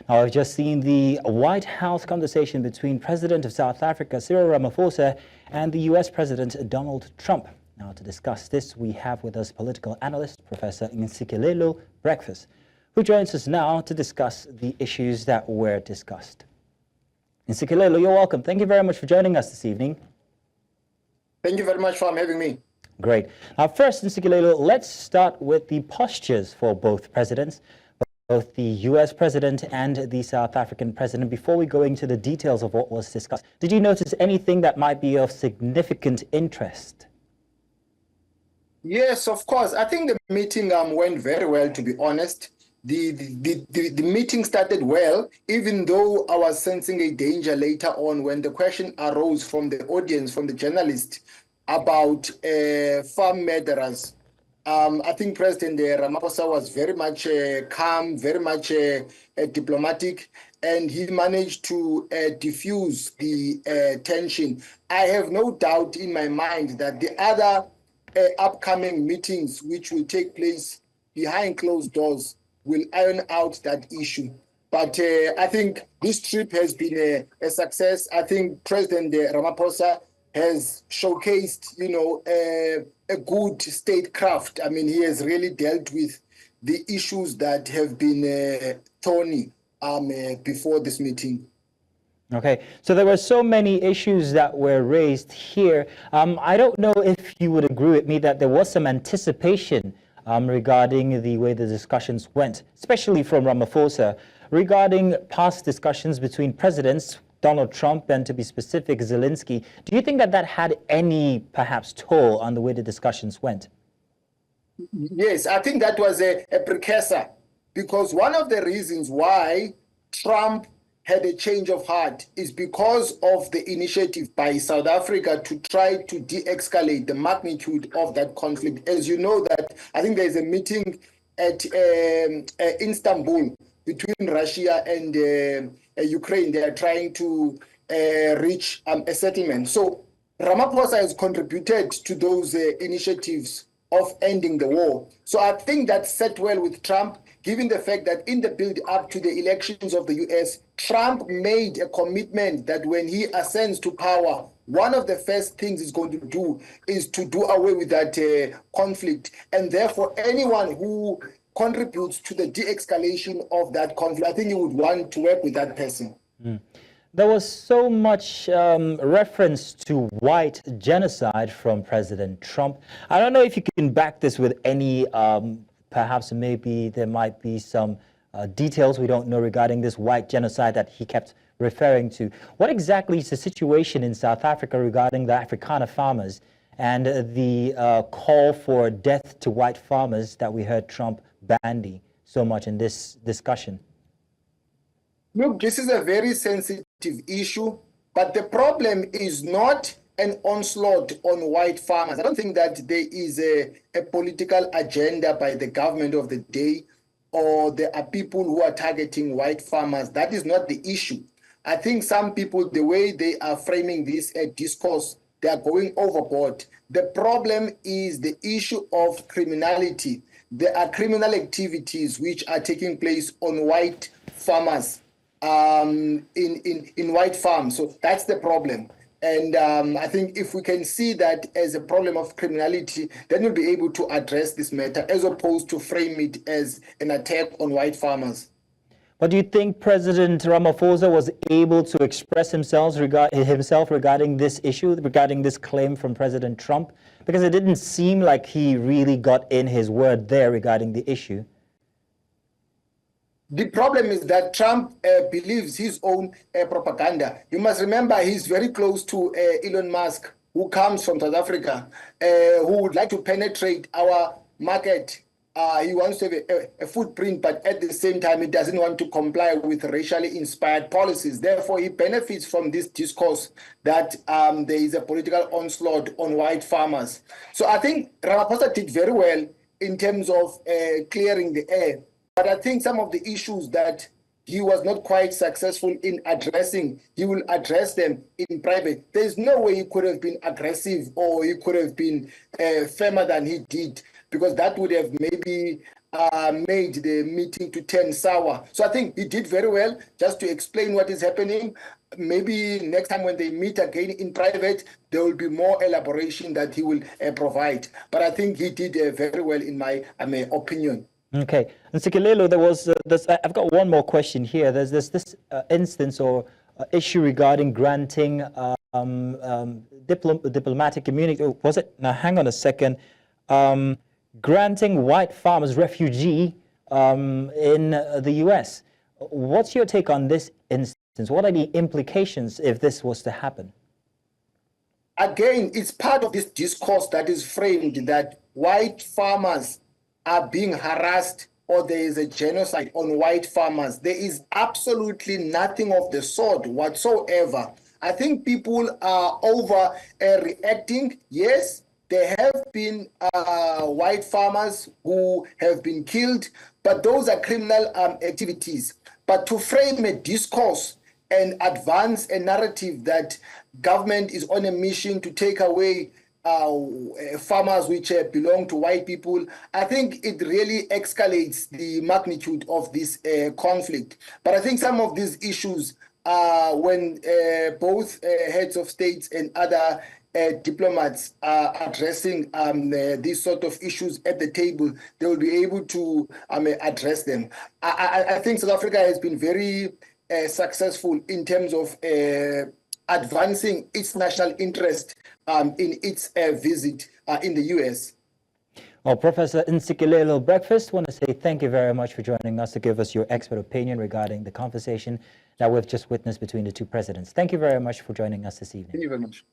Now, I've just seen the White House conversation between President of South Africa, Cyril Ramaphosa, and the U.S. President Donald Trump. Now, to discuss this, we have with us political analyst, Professor Ntsikelelo Breakfast, who joins us now to discuss the issues that were discussed. Ntsikelelo, you're welcome. Thank you very much for joining us this evening. Thank you very much for having me. Great. Now, first, Ntsikelelo, let's start with the postures for both presidents, both the U.S. president and the South African president. Before we go into the details of what was discussed, did you notice anything that might be of significant interest? Yes, of course. I think the meeting went very well, to be honest. The meeting started well, even though I was sensing a danger later on when the question arose from the audience, from the journalist, about farm murderers. I think President Ramaphosa was very much calm, very much diplomatic, and he managed to diffuse the tension. I have no doubt in my mind that the other upcoming meetings, which will take place behind closed doors, will iron out that issue. But I think this trip has been a success. I think President Ramaphosa has showcased, a good statecraft. I mean, he has really dealt with the issues that have been thorny before this meeting. Okay, so there were so many issues that were raised here. I don't know if you would agree with me that there was some anticipation regarding the way the discussions went, especially from Ramaphosa, regarding past discussions between presidents, Donald Trump and, to be specific, Zelensky. Do you think that that had any, perhaps, toll on the way the discussions went? Yes, I think that was a precursor, because one of the reasons why Trump had a change of heart is because of the initiative by South Africa to try to de-escalate the magnitude of that conflict. As you know, that I think there's a meeting at Istanbul between Russia and Ukraine. They are trying to reach a settlement. So Ramaphosa has contributed to those initiatives of ending the war. So I think that set well with Trump, given the fact that in the build-up to the elections of the U.S., Trump made a commitment that when he ascends to power, one of the first things he's going to do is to do away with that conflict. And therefore, anyone who contributes to the de-escalation of that conflict, I think you would want to work with that person. There was so much reference to white genocide from President Trump. I don't know if you can back this with any, perhaps maybe there might be some details we don't know regarding this white genocide that he kept referring to. What exactly is the situation in South Africa regarding the Afrikaner farmers and the call for death to white farmers that we heard Trump bandy so much in this discussion? Look, this is a very sensitive issue, but the problem is not an onslaught on white farmers. I don't think that there is a political agenda by the government of the day, or there are people who are targeting white farmers. That is not the issue. I think some people, the way they are framing this discourse, they are going overboard. The problem is the issue of criminality. There are criminal activities which are taking place on white farmers, in white farms. So that's the problem. And I think if we can see that as a problem of criminality, then we'll be able to address this matter as opposed to frame it as an attack on white farmers. But do you think President Ramaphosa was able to express himself regarding this issue, regarding this claim from President Trump? Because it didn't seem like he really got in his word there regarding the issue. The problem is that Trump believes his own propaganda. You must remember he's very close to Elon Musk, who comes from South Africa, who would like to penetrate our market. He wants to have a footprint, but at the same time, he doesn't want to comply with racially inspired policies. Therefore, he benefits from this discourse that there is a political onslaught on white farmers. So I think Ramaphosa did very well in terms of clearing the air. But I think some of the issues that he was not quite successful in addressing, he will address them in private. There's no way he could have been aggressive or he could have been firmer than he did, because that would have maybe made the meeting to turn sour. So I think he did very well just to explain what is happening. Maybe next time when they meet again in private, there will be more elaboration that he will provide. But I think he did very well in my opinion. Okay, and Ntsikelelo, there was I've got one more question here. There's this instance or issue regarding granting diplomatic immunity. Oh, was it? Now, hang on a second. Granting white farmers refugee in the U.S. What's your take on this instance? What are the implications if this was to happen? Again, it's part of this discourse that is framed that white farmers are being harassed or there is a genocide on white farmers. There is absolutely nothing of the sort whatsoever. I think people are overreacting. Yes, there have been white farmers who have been killed, but those are criminal activities. But to frame a discourse and advance a narrative that government is on a mission to take away farmers which belong to white people, I think it really escalates the magnitude of this conflict. But I think some of these issues, when both heads of states and other diplomats are addressing these sort of issues at the table, they will be able to address them. I think South Africa has been very successful in terms of advancing its national interest in its visit in the U.S. Well, Professor Ntsikelelo Breakfast, I want to say thank you very much for joining us to give us your expert opinion regarding the conversation that we've just witnessed between the two presidents. Thank you very much for joining us this evening. Thank you very much.